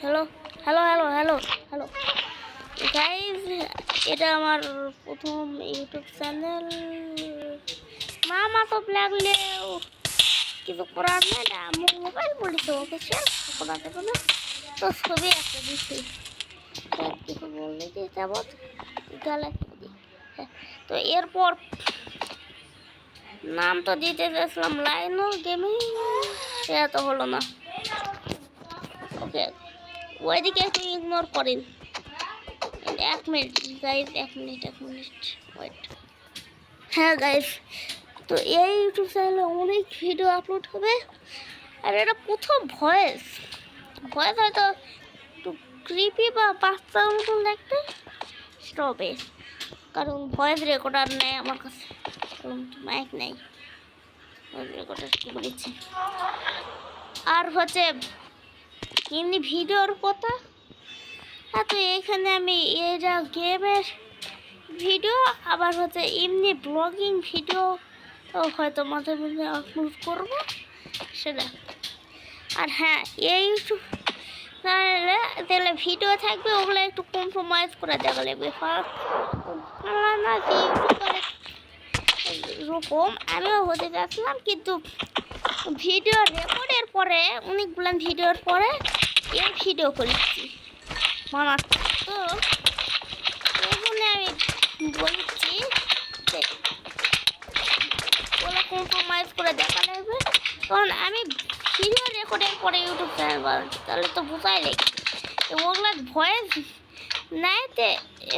Hello hello hello hello hello guys, এটা আমার প্রথম ইউটিউব চ্যানেল। মামা তো লাগলেও কিছু করার নেই, এটা আমার মোবাইল বলিস ওকে শেয়ার করা যাবে না, তো ছবি একটা দিচ্ছি কিছু বললে যে যাবত গেলে তো এরপর নাম তো দিতে চাইছিলাম লাইনো গেমিং, সেটা তো হলো না। ওকে, ওইদিকে একটু ইগনোর করেন। 1 মিনিট গাইজ, 1 মিনিট ওয়েট। হ্যাঁ গাইজ, তো এই ইউটিউব চ্যানেলে অনেক ভিডিও আপলোড হবে। আর এটা প্রথম ভয়েস হয়তো একটু ক্রিপি বা বাচ্চার মতন দেখতে, সেটা হবে কারণ ভয়েস রেকর্ডার নেই আমার কাছে, মাইক নেই, ভয়েস রেকর্ডার কি বলেছি। আর হচ্ছে এমনি ভিডিওর কথা, তো এইখানে আমি এটা গেমের ভিডিও আবার হচ্ছে এমনি ব্লগিং ভিডিও হয়তো মাঝে মাঝে আপলোড করবো সেটা। আর হ্যাঁ, এই ইউটিউব চ্যানেলে তাহলে ভিডিও থাকবে, ওগুলো একটু কম্প্রোমাইজ করে দেখা লাগবে। না যে ইউটিউবারের এরকম আমিও হতে চাচ্ছিলাম, কিন্তু ভিডিও রেকর্ডের পরে অনেকগুলো ভিডিওর পরে এই ভিডিও করেছি মামা, তো এখানে আমি বলছি যে ওগুলো কম্প্রোমাইজ করে দেখা লাগবে, কারণ আমি ভিডিও রেকর্ডের পরে ইউটিউব চ্যানেল বানাচ্ছি, তাহলে তো বোঝাই লাগবে ওগুলো ভয়েস নাইতে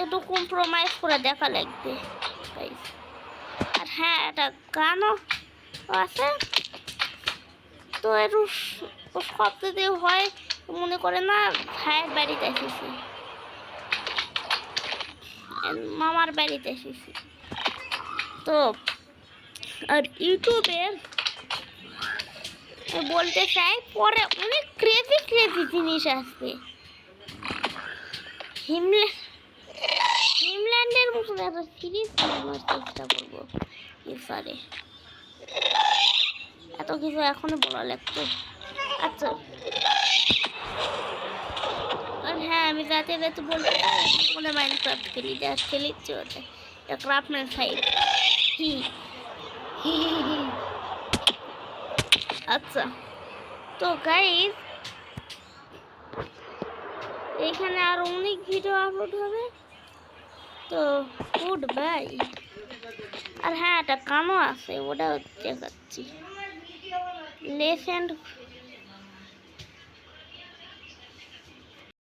একটু কম্প্রোমাইজ করে দেখা লাগবে। আর হ্যাঁ, একটা গানও আছে, তো একটু শব্দ দিয়ে হয় মনে করে না ভাইয়ের বাড়িতে এসেছি, মামার বাড়িতে এসেছি। তো আর ইউটিউবে বলতে চাই পরে অনেক ক্রেজি জিনিস আসবে। হিমল্যান্ডের মতন একটা সিরিজ বানানোর চেষ্টা করবো ফিউচারে। এত কিছু এখনই বলা লাগতো। আচ্ছা, আর হ্যাঁ, আমি রাতে বলতে মনে মাইনক্রাফট খেলি, যা খেলিচ্ছি ওটা ক্রাফটম্যান 5। আচ্ছা, তো গাইজ এখানে আর অনেক ভিডিও আপলোড হবে, তো গুড বাই। আর হ্যাঁ, একটা কানও আছে, ওটাও দেখাচ্ছি। লেজেন্ড